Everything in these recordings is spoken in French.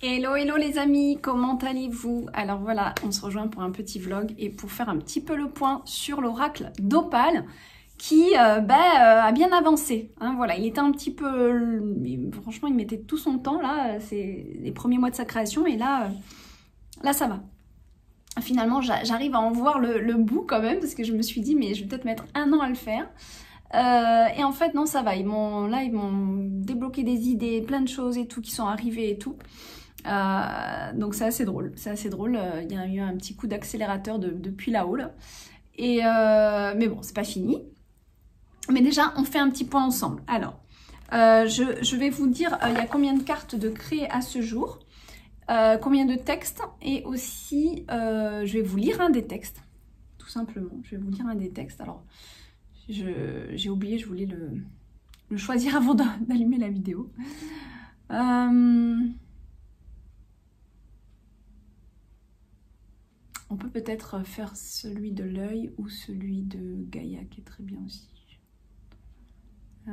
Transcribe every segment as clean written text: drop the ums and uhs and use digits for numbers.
Hello, hello les amis, comment allez-vous? Alors voilà, on se rejoint pour un petit vlog et pour faire un petit peu le point sur l'oracle d'Opale qui a bien avancé. Hein, voilà, il était un petit peu... franchement, il mettait tout son temps là, c'est les premiers mois de sa création et là ça va. Finalement, j'arrive à en voir le bout quand même parce que je me suis dit mais je vais peut-être mettre 1 an à le faire. Et en fait non, ça va, ils m'ont débloqué des idées, plein de choses et tout qui sont arrivées et tout. Donc c'est assez drôle, il y a eu un petit coup d'accélérateur depuis là-haut là. Et mais bon, c'est pas fini. Mais déjà, on fait un petit point ensemble. Alors, je vais vous dire il y a combien de cartes de créer à ce jour, combien de textes, et aussi je vais vous lire un des textes, tout simplement. Je vais vous lire un des textes. Alors, j'ai oublié, je voulais le choisir avant d'allumer la vidéo. On peut peut-être faire celui de l'œil ou celui de Gaïa qui est très bien aussi. Je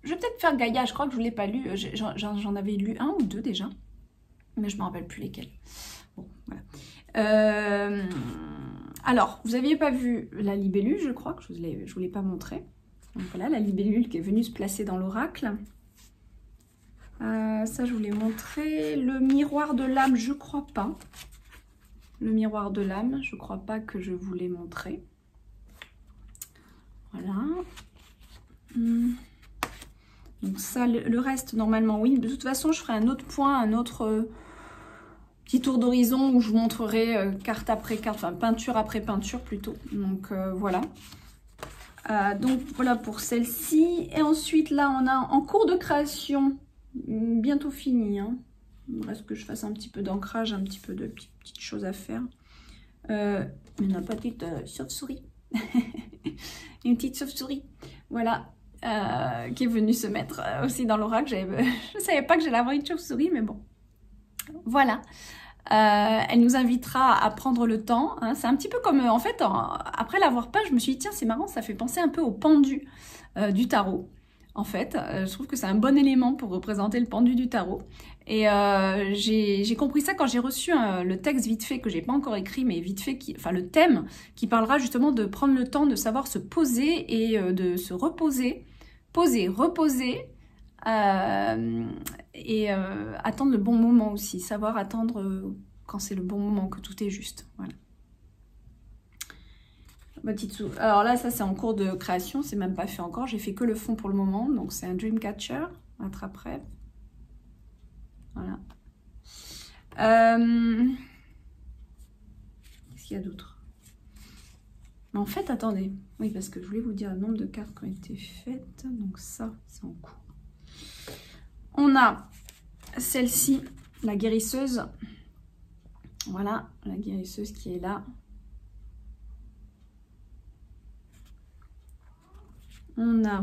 vais peut-être faire Gaïa, je crois que je ne l'ai pas lu. J'en avais lu 1 ou 2 déjà, mais je ne me rappelle plus lesquels. Bon, voilà. Alors, vous n'aviez pas vu la libellule, je crois, que je ne vous l'ai pas montré. Donc voilà, la libellule qui est venue se placer dans l'oracle. Ça, je vous l'ai montré. Le miroir de l'âme, je crois pas. Le miroir de l'âme, je crois pas que je vous l'ai montré. Voilà. Donc ça, le reste, normalement, oui. De toute façon, je ferai un autre point, un autre petit tour d'horizon où je vous montrerai carte après carte, enfin peinture après peinture plutôt. Donc voilà. Donc voilà pour celle-ci. Et ensuite, là, on a en cours de création... bientôt fini, hein. Il reste que je fasse un petit peu d'ancrage, un petit peu de petites choses à faire. Une petite chauve-souris. Une petite chauve-souris, voilà, qui est venue se mettre aussi dans l'oracle. Je ne savais pas que j'allais avoir une chauve-souris, mais bon. Voilà. Elle nous invitera à prendre le temps. Hein. C'est un petit peu comme, en fait, après l'avoir peint, je me suis dit, tiens, c'est marrant, ça fait penser un peu au pendu du tarot. En fait, je trouve que c'est un bon élément pour représenter le pendu du tarot. Et j'ai compris ça quand j'ai reçu le texte vite fait, que j'ai pas encore écrit, mais vite fait, enfin le thème, qui parlera justement de prendre le temps de savoir se poser et de se reposer, reposer, et attendre le bon moment aussi, savoir attendre quand c'est le bon moment, que tout est juste. Voilà. Alors là, ça c'est en cours de création, c'est même pas fait encore, j'ai fait que le fond pour le moment, donc c'est un Dreamcatcher, attrape-rêve. Voilà. Qu'est-ce qu'il y a d'autre? En fait, attendez, oui, parce que je voulais vous dire le nombre de cartes qui ont été faites, donc ça, c'est en cours. On a celle-ci, la guérisseuse. Voilà, la guérisseuse qui est là. On a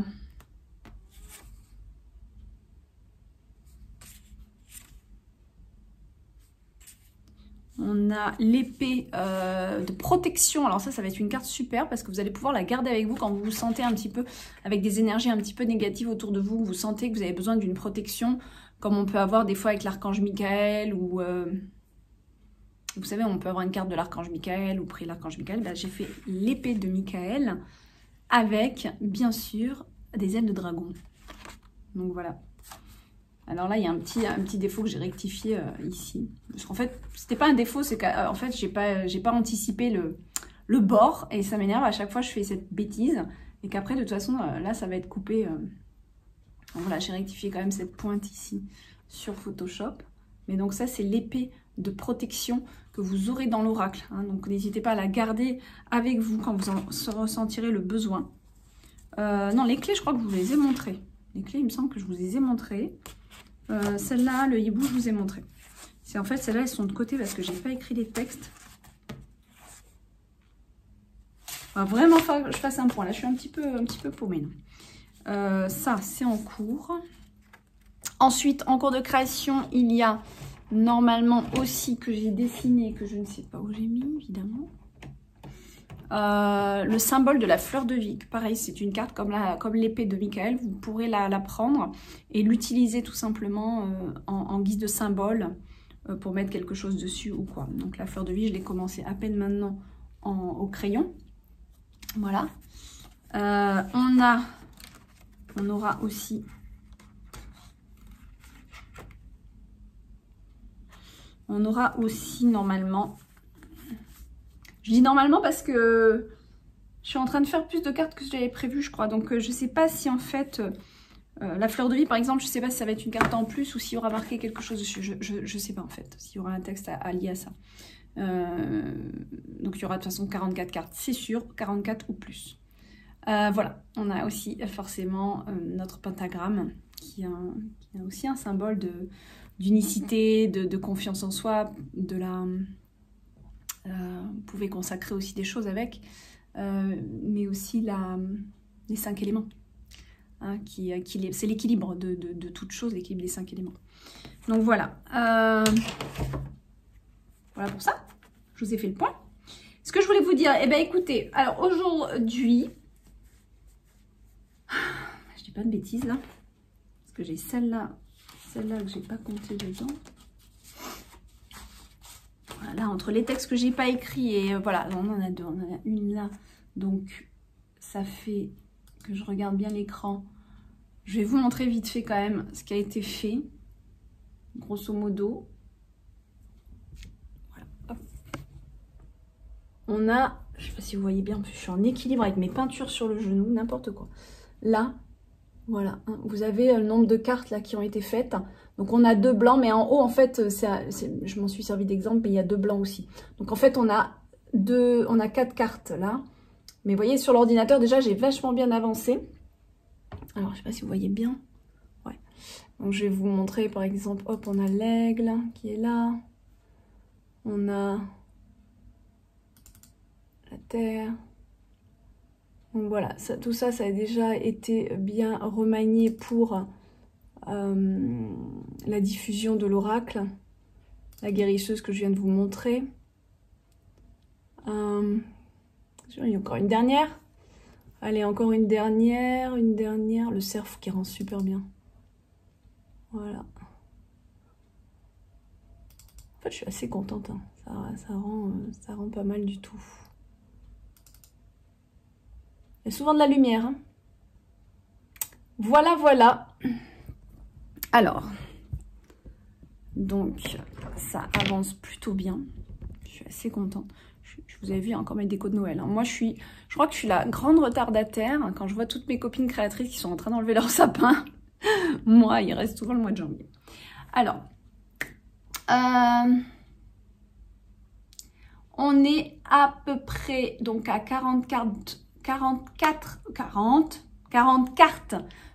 l'épée de protection. Alors ça va être une carte super parce que vous allez pouvoir la garder avec vous quand vous vous sentez un petit peu avec des énergies un petit peu négatives autour de vous. Vous sentez que vous avez besoin d'une protection, comme on peut avoir des fois avec l'archange Michael ou... vous savez, on peut avoir une carte de l'archange Michael ou prier l'archange Michael. Ben, j'ai fait l'épée de Michael avec, bien sûr, des ailes de dragon. Donc voilà. Alors là, il y a un petit défaut que j'ai rectifié ici. Parce qu'en fait, c'était pas un défaut, c'est qu'en fait, j'ai pas anticipé le bord. Et ça m'énerve à chaque fois, je fais cette bêtise. Et qu'après, de toute façon, là, ça va être coupé. Voilà, j'ai rectifié quand même cette pointe ici sur Photoshop. Mais donc ça, c'est l'épée de protection que vous aurez dans l'oracle. Hein. Donc n'hésitez pas à la garder avec vous quand vous en ressentirez le besoin. Non, les clés, je crois que je vous les ai montrées. Les clés, il me semble que je vous les ai montrées. Celle-là, le hibou, je vous ai montré. C'est en fait, celles-là, elles sont de côté parce que j'ai pas écrit les textes. Il va vraiment falloir que je fasse un point. Là, je suis un petit peu paumée. Ça, c'est en cours. Ensuite, en cours de création, il y a normalement aussi que j'ai dessiné, que je ne sais pas où j'ai mis, évidemment. Le symbole de la fleur de vie. Pareil, c'est une carte comme l'épée de Michael. Vous pourrez la prendre et l'utiliser tout simplement en guise de symbole pour mettre quelque chose dessus ou quoi. Donc la fleur de vie, je l'ai commencé à peine maintenant au crayon. Voilà. On aura aussi... On aura aussi normalement... Je dis normalement parce que je suis en train de faire plus de cartes que j'avais prévu, je crois. Donc je sais pas si en fait... la fleur de vie, par exemple, je sais pas si ça va être une carte en plus ou s'il y aura marqué quelque chose dessus. Je sais pas en fait, s'il y aura un texte allié à ça. Donc il y aura de toute façon 44 cartes, c'est sûr, 44 ou plus. Voilà, on a aussi forcément notre pentagramme qui a aussi un symbole d'unicité, de confiance en soi, vous pouvez consacrer aussi des choses avec, mais aussi les 5 éléments. Hein, c'est l'équilibre de toute chose, l'équilibre des 5 éléments. Donc voilà. Voilà pour ça. Je vous ai fait le point. Ce que je voulais vous dire, eh bien écoutez, alors aujourd'hui, je dis pas de bêtises là, parce que j'ai celle-là que j'ai pas compté dedans. Voilà, entre les textes que j'ai pas écrits et voilà, on en a deux, on en a une là, donc ça fait que je regarde bien l'écran. Je vais vous montrer vite fait quand même ce qui a été fait, grosso modo. Voilà. Hop. On a, je sais pas si vous voyez bien, je suis en équilibre avec mes peintures sur le genou, n'importe quoi. Là, voilà, hein, vous avez le nombre de cartes là qui ont été faites. Donc on a 2 blancs, mais en haut en fait, je m'en suis servi d'exemple, mais il y a 2 blancs aussi. Donc en fait on a 4 cartes là. Mais vous voyez sur l'ordinateur déjà j'ai vachement bien avancé. Alors je sais pas si vous voyez bien. Ouais. Donc je vais vous montrer par exemple, hop, on a l'aigle qui est là. On a la terre. Donc voilà, tout ça, ça a déjà été bien remanié pour la diffusion de l'oracle, la guérisseuse que je viens de vous montrer. Il y a encore une dernière. Allez, encore une dernière, le cerf qui rend super bien. Voilà. En fait, je suis assez contente, hein. Ça rend pas mal du tout. Il y a souvent de la lumière, hein. Voilà, voilà. Alors, donc, ça avance plutôt bien. Je suis assez contente. Je vous avais vu encore mes décos de Noël. Hein. Moi, je crois que je suis la grande retardataire. Hein, quand je vois toutes mes copines créatrices qui sont en train d'enlever leur sapin, moi, il reste souvent le mois de janvier. Alors, on est à peu près donc à 40 cartes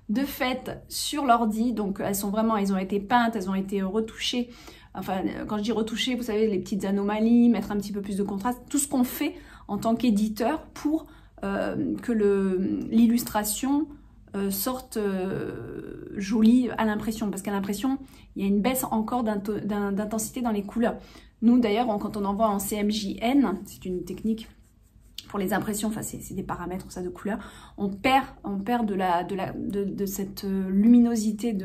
de fête sur l'ordi. Donc elles ont été peintes, elles ont été retouchées. Enfin, quand je dis retouchées, vous savez, les petites anomalies, mettre un petit peu plus de contraste, tout ce qu'on fait en tant qu'éditeur pour que l'illustration sorte jolie à l'impression. Parce qu'à l'impression, il y a une baisse encore d'intensité dans les couleurs. Nous, d'ailleurs, quand on envoie en CMJN, c'est une technique pour les impressions, enfin c'est des paramètres ça de couleur, on perd de cette luminosité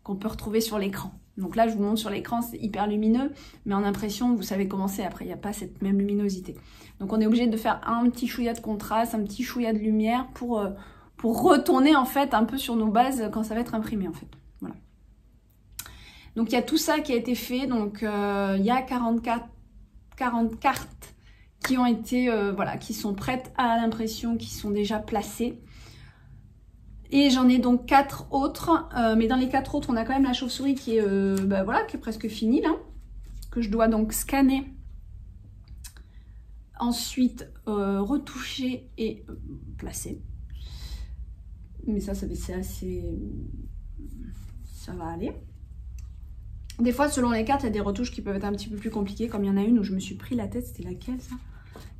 qu'on peut retrouver sur l'écran. Donc là je vous montre sur l'écran, c'est hyper lumineux, mais en impression vous savez comment c'est, après il n'y a pas cette même luminosité. Donc on est obligé de faire un petit chouïa de contraste, un petit chouïa de lumière pour retourner en fait un peu sur nos bases quand ça va être imprimé en fait. Voilà. Donc il y a tout ça qui a été fait, donc il y a 40 cartes qui ont été, voilà, qui sont prêtes à l'impression, qui sont déjà placées. Et j'en ai donc 4 autres, mais dans les 4 autres, on a quand même la chauve-souris qui est, voilà, qui est presque finie là, que je dois donc scanner. Ensuite, retoucher et placer. Mais ça c'est assez, ça va aller. Des fois, selon les cartes, il y a des retouches qui peuvent être un petit peu plus compliquées, comme il y en a une où je me suis pris la tête. C'était laquelle ça?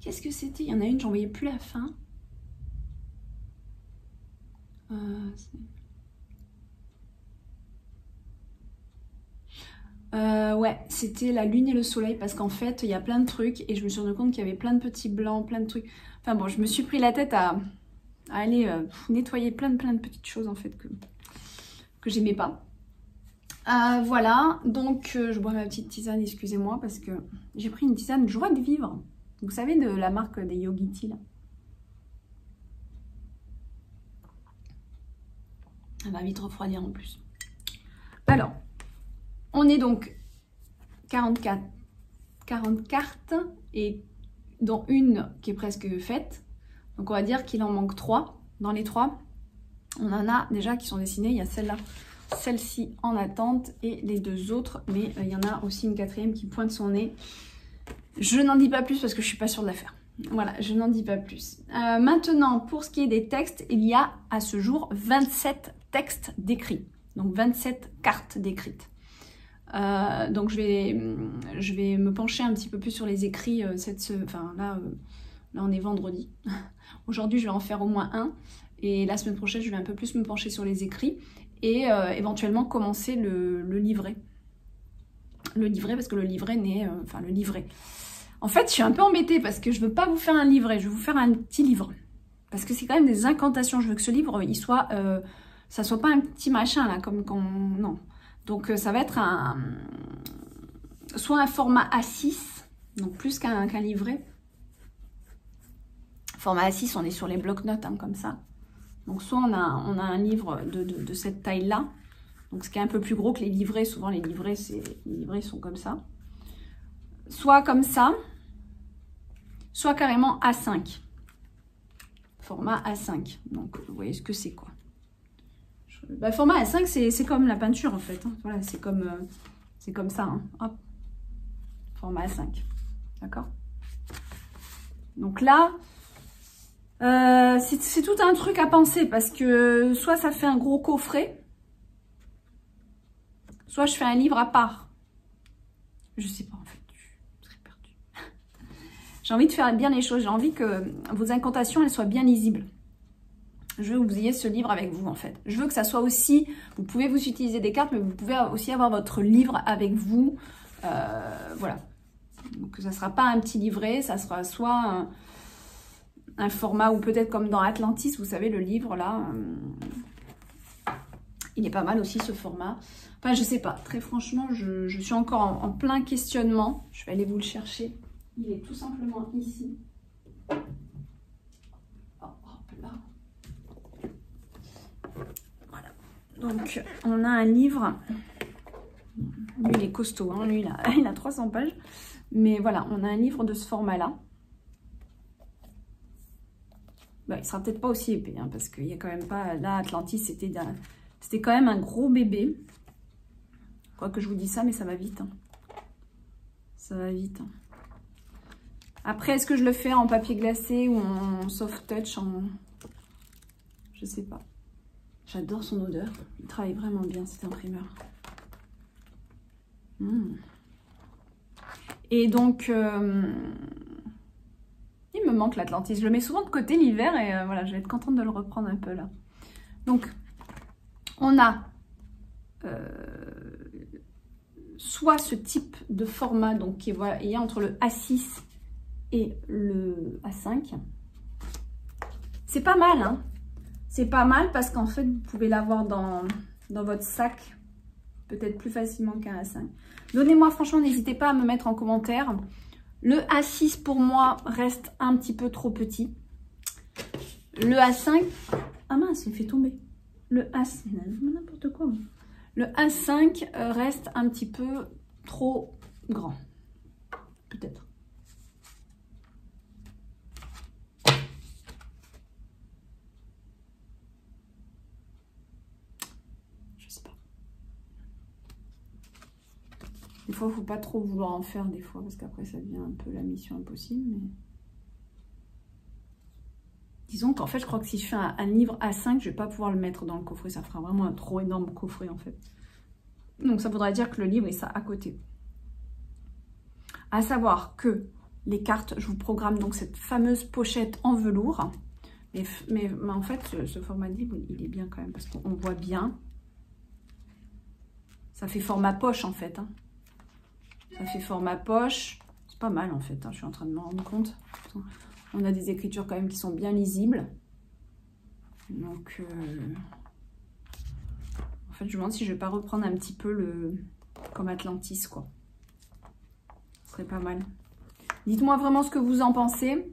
Qu'est-ce que c'était? Il y en a une, j'en voyais plus la fin. Ouais, c'était la lune et le soleil, parce qu'en fait, il y a plein de trucs, et je me suis rendu compte qu'il y avait plein de petits blancs, plein de trucs. Enfin bon, je me suis pris la tête à aller nettoyer plein de petites choses en fait que j'aimais pas. Voilà, donc je bois ma petite tisane, excusez-moi, parce que j'ai pris une tisane joie de vivre. Vous savez, de la marque des Yogiti, là. Elle va vite refroidir en plus. Alors, on est donc 40 cartes, et dont une qui est presque faite. Donc on va dire qu'il en manque 3. Dans les 3, on en a déjà qui sont dessinées. Il y a celle-là, celle-ci en attente et les 2 autres. Mais il y en a aussi une 4e qui pointe son nez. Je n'en dis pas plus parce que je ne suis pas sûre de la faire. Voilà, je n'en dis pas plus. Maintenant, pour ce qui est des textes, il y a à ce jour 27 textes décrits. Donc 27 cartes décrites. Donc je vais me pencher un petit peu plus sur les écrits. Là on est vendredi. Aujourd'hui, je vais en faire au moins un. Et la semaine prochaine, je vais un peu plus me pencher sur les écrits. Et éventuellement commencer le livret. Le livret, parce que le livret n'est... le livret. En fait, je suis un peu embêtée parce que je ne veux pas vous faire un livret. Je vais vous faire un petit livre. Parce que c'est quand même des incantations. Je veux que ce livre, ça soit pas un petit machin, là, comme quand... Non. Donc, ça va être soit un format A6, donc plus qu'un livret. Format A6, on est sur les blocs-notes, hein, comme ça. Donc, soit on a un livre de cette taille-là. Donc, ce qui est un peu plus gros que les livrets. Souvent, les livrets sont comme ça. Soit comme ça, soit carrément A5. Format A5. Donc, vous voyez ce que c'est, quoi. Format A5, c'est comme la peinture, en fait. Hein. Voilà, c'est comme ça. Hein. Hop. Format A5. D'accord? Donc là, c'est tout un truc à penser parce que soit ça fait un gros coffret, soit je fais un livre à part. Je sais pas, en fait. Je serais perdue. J'ai envie de faire bien les choses. J'ai envie que vos incantations, elles soient bien lisibles. Je veux que vous ayez ce livre avec vous, en fait. Je veux que ça soit aussi... Vous pouvez vous utiliser des cartes, mais vous pouvez aussi avoir votre livre avec vous. Voilà. Donc, ça ne sera pas un petit livret. Ça sera soit un format, ou peut-être comme dans Atlantis, vous savez, le livre, là. Il est pas mal aussi, ce format. Enfin, je sais pas. Très franchement, je suis encore en plein questionnement. Je vais aller vous le chercher. Il est tout simplement ici. Donc, on a un livre. Lui, il est costaud. Hein. Lui, il a 300 pages. Mais voilà, on a un livre de ce format-là. Bah, il sera peut-être pas aussi épais. Hein, parce qu'il y a quand même pas... Là, Atlantis, c'était quand même un gros bébé. Quoi que je vous dis ça, mais ça va vite. Hein. Ça va vite. Hein. Après, est-ce que je le fais en papier glacé ou en soft touch Je sais pas. J'adore son odeur. Il travaille vraiment bien, cet imprimeur. Et donc, il me manque l'Atlantis. Je le mets souvent de côté l'hiver et voilà, je vais être contente de le reprendre un peu là. Donc, on a soit ce type de format, donc qui est entre le A6 et le A5. C'est pas mal, hein. C'est pas mal parce qu'en fait, vous pouvez l'avoir dans votre sac peut-être plus facilement qu'un A5. Donnez-moi, franchement, n'hésitez pas à me mettre en commentaire. Le A6, pour moi, reste un petit peu trop petit. Le A5... Ah mince, il fait tomber. Le A5... N'importe quoi. Le A5 reste un petit peu trop grand. Peut-être. Des fois, il ne faut pas trop vouloir en faire des fois, parce qu'après, ça devient un peu la mission impossible. Mais... Disons qu'en fait, je crois que si je fais un livre A5, je ne vais pas pouvoir le mettre dans le coffret. Ça fera vraiment un trop énorme coffret, en fait. Donc, ça voudrait dire que le livre est ça à côté. À savoir que les cartes, je vous programme donc cette fameuse pochette en velours. Mais en fait, ce format de livre, il est bien quand même, parce qu'on voit bien. Ça fait format poche, en fait, hein. Ça fait format poche. C'est pas mal en fait, hein, je suis en train de me rendre compte. On a des écritures quand même qui sont bien lisibles. Donc, en fait, je me demande si je vais pas reprendre un petit peu comme Atlantis, quoi. Ce serait pas mal. Dites-moi vraiment ce que vous en pensez.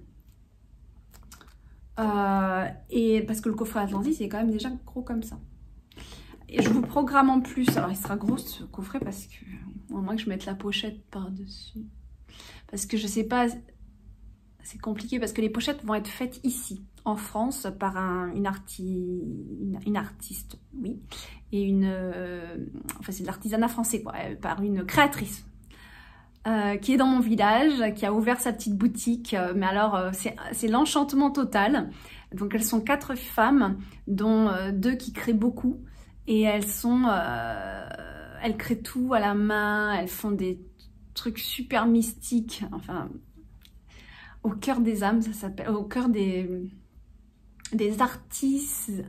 Et parce que le coffret Atlantis, il est quand même déjà gros comme ça. Et je vous programme en plus. Alors, il sera gros ce coffret parce que, à moins que je mette la pochette par-dessus. Parce que je sais pas, c'est compliqué parce que les pochettes vont être faites ici, en France, par une artiste, oui. Et enfin, c'est de l'artisanat français, quoi, par une créatrice. Qui est dans mon village, qui a ouvert sa petite boutique. Mais alors, c'est l'enchantement total. Donc, elles sont 4 femmes, dont 2 qui créent beaucoup. Et elles créent tout à la main. Elles font des trucs super mystiques. Enfin, au cœur des âmes, ça s'appelle. Au cœur des artisanes.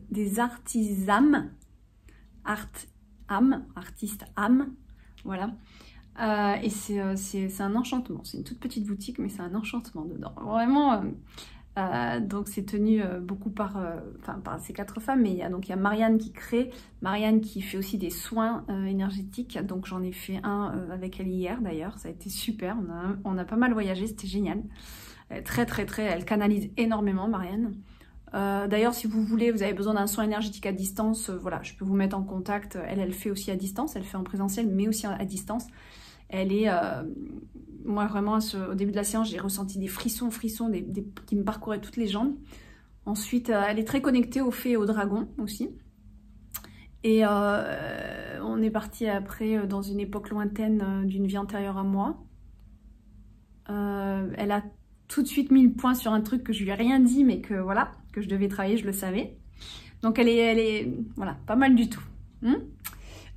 Artiste âme. Voilà. Et c'est un enchantement. C'est une toute petite boutique, mais c'est un enchantement dedans. Vraiment. Donc c'est tenu beaucoup par ces 4 femmes. Mais il y a Marianne qui crée, Marianne qui fait aussi des soins énergétiques. Donc j'en ai fait un avec elle hier d'ailleurs. Ça a été super. On a pas mal voyagé. C'était génial. Très. Elle canalise énormément, Marianne. D'ailleurs, si vous avez besoin d'un soin énergétique à distance, voilà, je peux vous mettre en contact. Elle fait aussi à distance. Elle fait en présentiel, mais aussi à distance. Elle est, moi vraiment, au début de la séance, j'ai ressenti des frissons qui me parcouraient toutes les jambes. Ensuite, elle est très connectée aux fées et aux dragons aussi. Et on est parti après dans une époque lointaine d'une vie antérieure à moi. Elle a tout de suite mis le point sur un truc que je lui ai rien dit, mais que voilà, que je devais travailler, je le savais. Donc elle est voilà, pas mal du tout.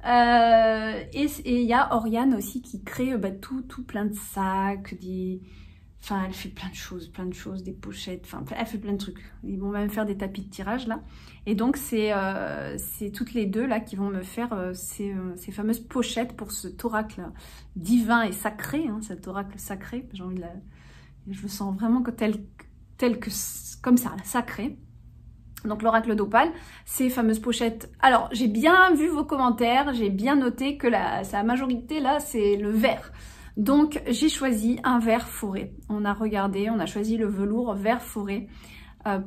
Et il y a Oriane aussi qui crée tout plein de sacs, enfin elle fait plein de choses, des pochettes, enfin elle fait plein de trucs. Ils vont même faire des tapis de tirage là. Et donc c'est toutes les deux là qui vont me faire ces fameuses pochettes pour cet oracle divin et sacré, hein, cet oracle sacré. J'ai envie je le sens vraiment tel que comme ça, sacré. Donc l'oracle d'Opale, ces fameuses pochettes. Alors j'ai bien vu vos commentaires, j'ai bien noté que sa majorité là c'est le vert. Donc j'ai choisi un vert forêt. On a regardé, on a choisi le velours vert forêt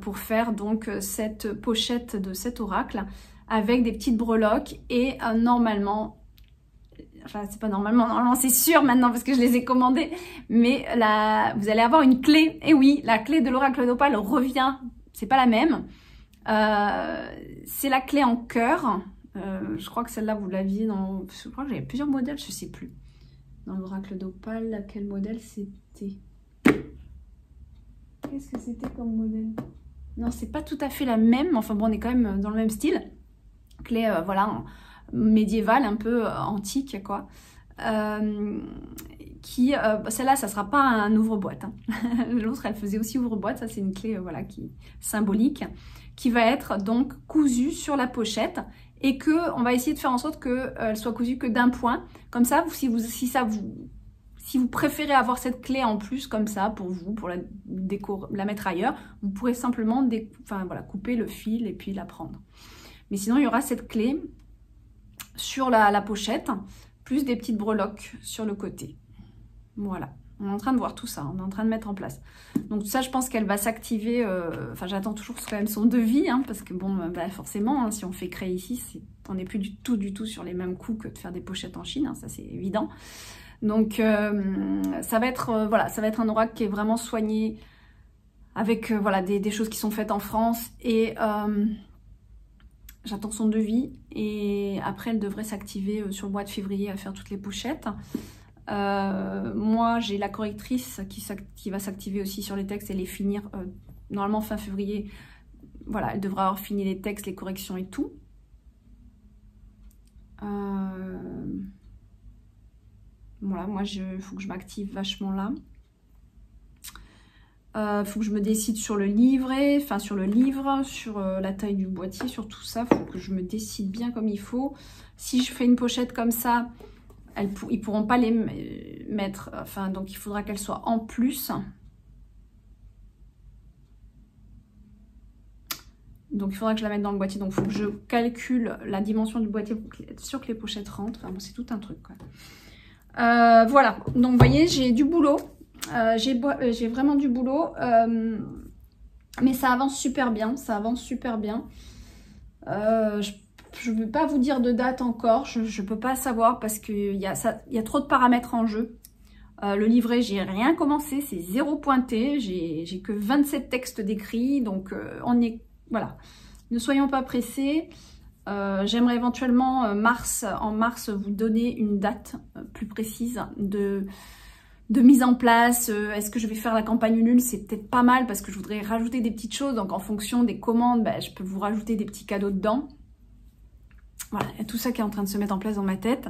pour faire donc cette pochette de cet oracle avec des petites breloques et normalement, enfin c'est pas normalement c'est sûr maintenant parce que je les ai commandées, mais vous allez avoir une clé. Et oui, la clé de l'oracle d'Opale revient, c'est pas la même. C'est la clé en cœur. Je crois que celle-là vous l'aviez dans... Je crois que j'avais plusieurs modèles, je sais plus. Dans l'oracle d'Opale, quel modèle c'était? Qu'est-ce que c'était comme modèle? Non, c'est pas tout à fait la même. Enfin bon, on est quand même dans le même style. Clé, voilà, médiévale, un peu antique, quoi. Celle-là, ça sera pas un ouvre-boîte. Hein. L'autre, elle faisait aussi ouvre-boîte. Ça, c'est une clé, voilà, symbolique, qui va être donc cousue sur la pochette et que on va essayer de faire en sorte qu'elle soit cousue que d'un point. Comme ça, si vous préférez avoir cette clé en plus comme ça pour la mettre ailleurs, vous pourrez simplement couper le fil et puis la prendre. Mais sinon, il y aura cette clé sur la pochette, plus des petites breloques sur le côté. Voilà, on est en train de voir tout ça, on est en train de mettre en place. Donc ça, je pense qu'elle va s'activer, enfin j'attends toujours quand même son devis, hein, parce que bon, forcément, hein, si on fait créer ici, on n'est plus du tout sur les mêmes coûts que de faire des pochettes en Chine, hein, ça c'est évident. Donc ça va être, voilà, ça va être un oracle qui est vraiment soigné, avec voilà, des choses qui sont faites en France, et j'attends son devis, et après elle devrait s'activer sur le mois de février à faire toutes les pochettes. Moi j'ai la correctrice qui va s'activer aussi sur les textes et les finir normalement fin février. Voilà, elle devra avoir fini les textes, les corrections et tout. Voilà, moi il faut que je m'active vachement là. Faut que je me décide sur le livret, enfin sur le livre, sur la taille du boîtier, sur tout ça. Faut que je me décide bien comme il faut. Si je fais une pochette comme ça, ils pourront pas les mettre, enfin donc il faudra qu'elle soit en plus. Donc il faudra que je la mette dans le boîtier. Donc il faut que je calcule la dimension du boîtier pour être sûr que les pochettes rentrent. Enfin, bon, c'est tout un truc, quoi. Voilà. Donc vous voyez, j'ai du boulot. J'ai vraiment du boulot. Mais ça avance super bien. Ça avance super bien. Je ne vais pas vous dire de date encore. Je ne peux pas savoir parce qu'il y a trop de paramètres en jeu. Le livret, j'ai rien commencé. C'est 0 pointé. J'ai que 27 textes décrits. Donc on est... Voilà, ne soyons pas pressés. J'aimerais éventuellement en mars vous donner une date plus précise de mise en place. Est-ce que je vais faire la campagne Ulule? C'est peut-être pas mal parce que je voudrais rajouter des petites choses. Donc en fonction des commandes, ben, je peux vous rajouter des petits cadeaux dedans. Voilà, il y a tout ça qui est en train de se mettre en place dans ma tête.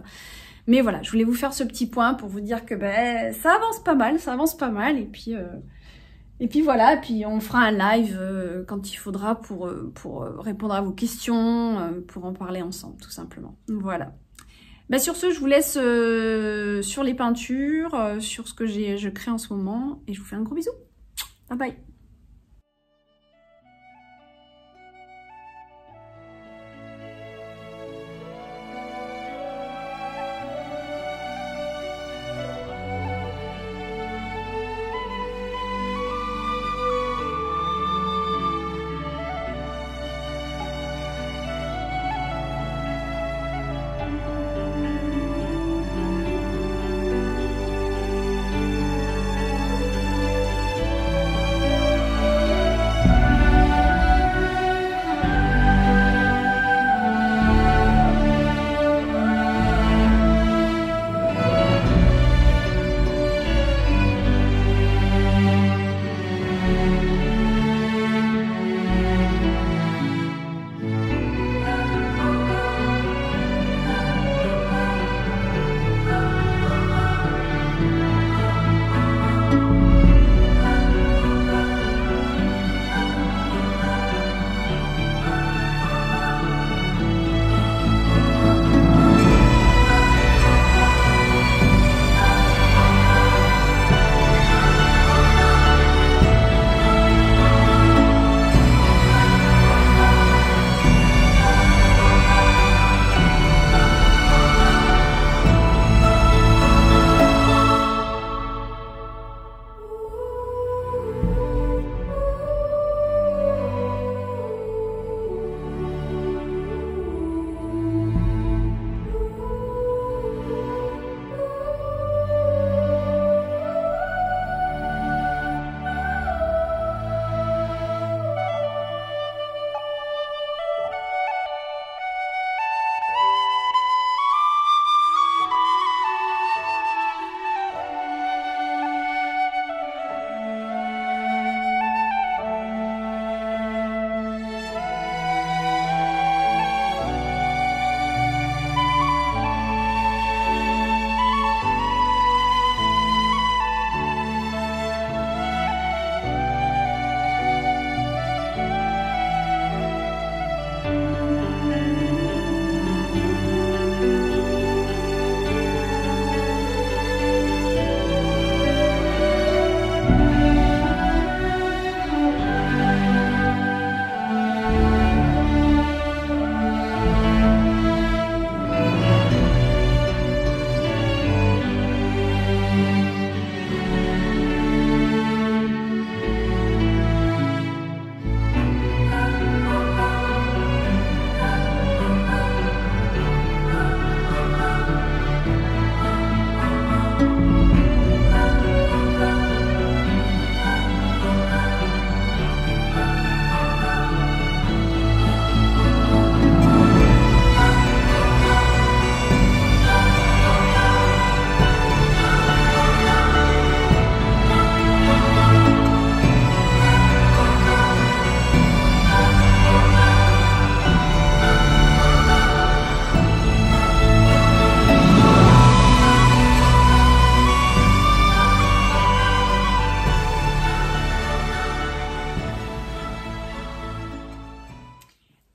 Mais voilà, je voulais vous faire ce petit point pour vous dire que ben, ça avance pas mal, Et puis voilà, puis on fera un live quand il faudra pour répondre à vos questions, pour en parler ensemble, tout simplement. Voilà. Bah sur ce, je vous laisse sur les peintures, sur ce que je crée en ce moment, et je vous fais un gros bisou. Bye bye.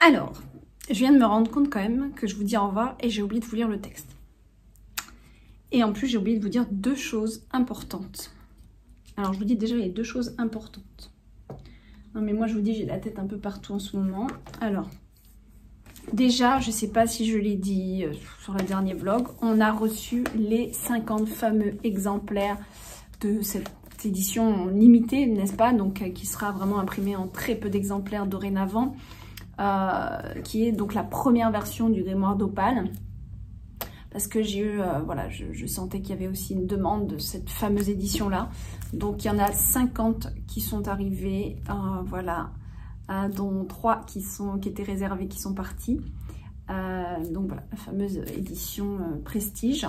Alors, je viens de me rendre compte quand même que je vous dis au revoir et j'ai oublié de vous lire le texte. Et en plus, j'ai oublié de vous dire deux choses importantes. Alors, je vous dis déjà les deux choses importantes. Non mais moi je vous dis, j'ai la tête un peu partout en ce moment. Alors, déjà, je ne sais pas si je l'ai dit sur le dernier vlog, on a reçu les 50 fameux exemplaires de cette édition limitée, n'est-ce pas? Donc qui sera vraiment imprimée en très peu d'exemplaires dorénavant, qui est donc la première version du grimoire d'Opale. Parce que j'ai eu, voilà, je sentais qu'il y avait aussi une demande de cette fameuse édition-là. Donc, il y en a 50 qui sont arrivés, voilà, dont 3 qui étaient réservés, qui sont partis. Donc, voilà, la fameuse édition Prestige.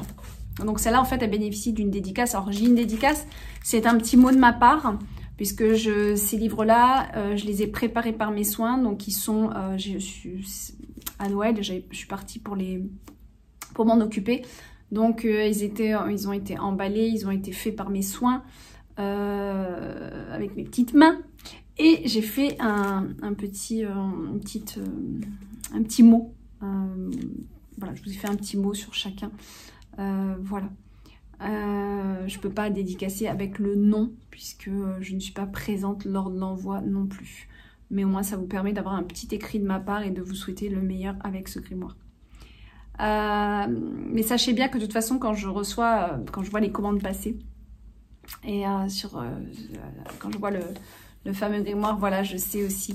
Donc, celle-là, en fait, elle bénéficie d'une dédicace. Alors, j'ai une dédicace, c'est un petit mot de ma part, puisque ces livres-là, je les ai préparés par mes soins. Donc, ils sont, à Noël, je suis partie pour m'en occuper. Donc ils ont été emballés, ils ont été faits par mes soins avec mes petites mains. Et j'ai fait un petit mot. Voilà, je vous ai fait un petit mot sur chacun. Voilà. Je peux pas dédicacer avec le nom puisque je ne suis pas présente lors de l'envoi non plus. Mais au moins ça vous permet d'avoir un petit écrit de ma part et de vous souhaiter le meilleur avec ce grimoire. Mais sachez bien que de toute façon quand je vois les commandes passer et quand je vois le fameux grimoire, voilà, je sais aussi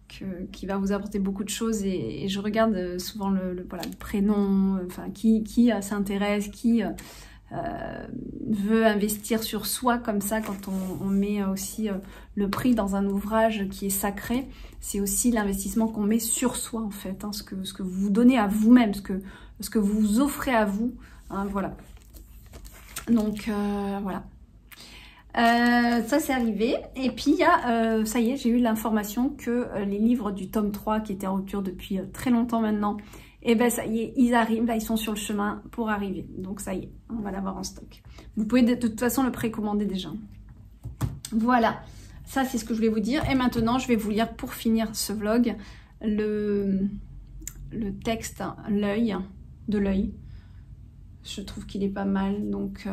qu'il va vous apporter beaucoup de choses et je regarde souvent le prénom, enfin qui s'intéresse, qui veut investir sur soi comme ça. Quand on met aussi le prix dans un ouvrage qui est sacré, c'est aussi l'investissement qu'on met sur soi en fait, hein, ce que vous donnez à vous-même, ce que vous offrez à vous, hein, voilà. Donc voilà. Ça c'est arrivé et puis il y a, ça y est, j'ai eu l'information que les livres du tome 3 qui étaient en rupture depuis très longtemps maintenant, et ben ça y est, ils arrivent, là ils sont sur le chemin pour arriver, donc ça y est, on va l'avoir en stock. Vous pouvez de toute façon le précommander déjà. Voilà, ça c'est ce que je voulais vous dire et maintenant je vais vous lire pour finir ce vlog le texte L'œil de l'œil. Je trouve qu'il est pas mal, donc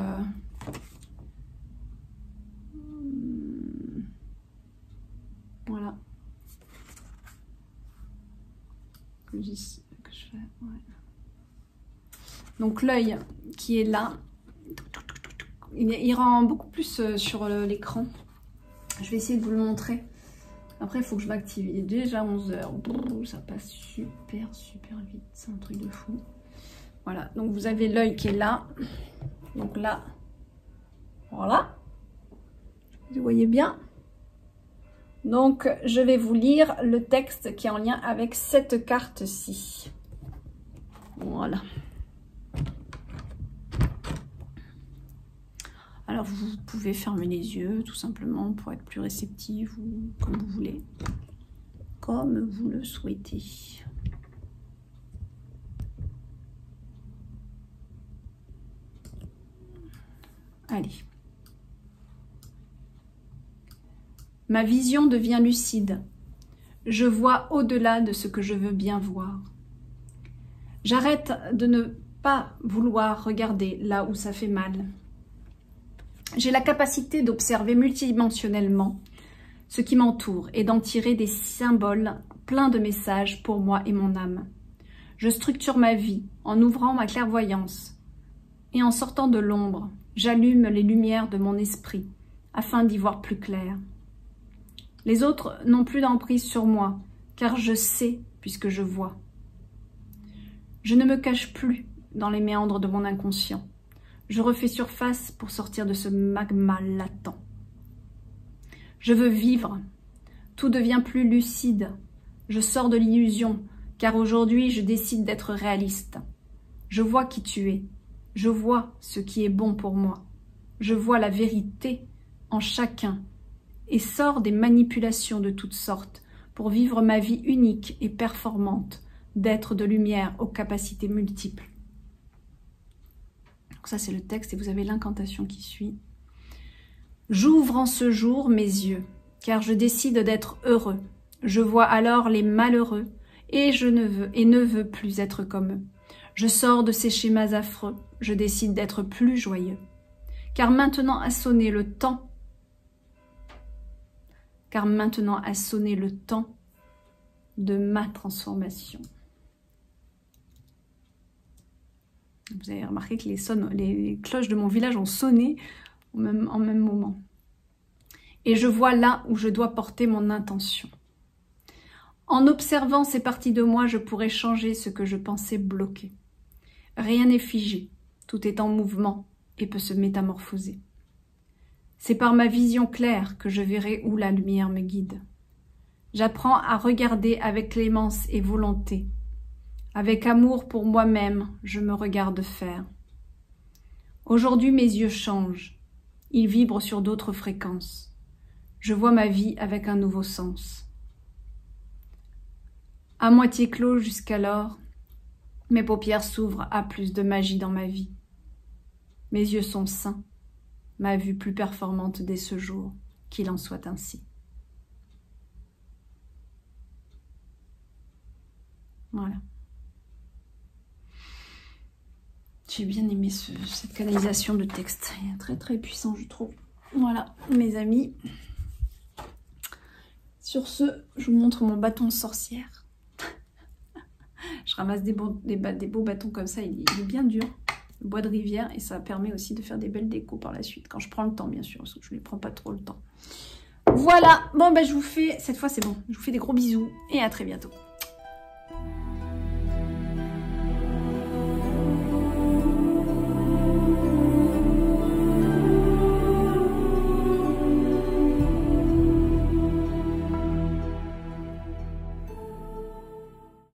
voilà. Que je fais, ouais. Donc l'œil qui est là, il rend beaucoup plus sur l'écran. Je vais essayer de vous le montrer. Après, il faut que je m'active. Il est déjà 11 h. Ça passe super vite. C'est un truc de fou. Voilà. Donc vous avez l'œil qui est là. Donc là, voilà. Vous voyez bien. Donc, je vais vous lire le texte qui est en lien avec cette carte-ci. Voilà. Alors, vous pouvez fermer les yeux, tout simplement, pour être plus réceptif ou comme vous voulez. Comme vous le souhaitez. Allez. Ma vision devient lucide. Je vois au-delà de ce que je veux bien voir. J'arrête de ne pas vouloir regarder là où ça fait mal. J'ai la capacité d'observer multidimensionnellement ce qui m'entoure et d'en tirer des symboles pleins de messages pour moi et mon âme. Je structure ma vie en ouvrant ma clairvoyance et en sortant de l'ombre, j'allume les lumières de mon esprit afin d'y voir plus clair. Les autres n'ont plus d'emprise sur moi, car je sais puisque je vois. Je ne me cache plus dans les méandres de mon inconscient. Je refais surface pour sortir de ce magma latent. Je veux vivre. Tout devient plus lucide. Je sors de l'illusion, car aujourd'hui je décide d'être réaliste. Je vois qui tu es. Je vois ce qui est bon pour moi. Je vois la vérité en chacun et sors des manipulations de toutes sortes pour vivre ma vie unique et performante d'être de lumière aux capacités multiples. Donc ça c'est le texte et vous avez l'incantation qui suit. J'ouvre en ce jour mes yeux, car je décide d'être heureux. Je vois alors les malheureux et je ne veux plus être comme eux. Je sors de ces schémas affreux, je décide d'être plus joyeux. Car maintenant a sonné le temps car maintenant a sonné le temps de ma transformation. Vous avez remarqué que les cloches de mon village ont sonné en même moment. Et je vois là où je dois porter mon intention. En observant ces parties de moi, je pourrais changer ce que je pensais bloqué. Rien n'est figé, tout est en mouvement et peut se métamorphoser. C'est par ma vision claire que je verrai où la lumière me guide. J'apprends à regarder avec clémence et volonté. Avec amour pour moi-même, je me regarde faire. Aujourd'hui, mes yeux changent. Ils vibrent sur d'autres fréquences. Je vois ma vie avec un nouveau sens. À moitié clos jusqu'alors, mes paupières s'ouvrent à plus de magie dans ma vie. Mes yeux sont sains, ma vue plus performante dès ce jour, qu'il en soit ainsi. Voilà. J'ai bien aimé cette canalisation de texte. Il est très très puissant, je trouve. Voilà, mes amis. Sur ce, je vous montre mon bâton sorcière. Je ramasse des beaux bâtons comme ça. Il est bien dur. Le bois de rivière. Et ça permet aussi de faire des belles décos par la suite. Quand je prends le temps, bien sûr. Parce que je ne prends pas trop le temps. Voilà. Bon, ben je vous fais... Cette fois, c'est bon. Je vous fais des gros bisous. Et à très bientôt.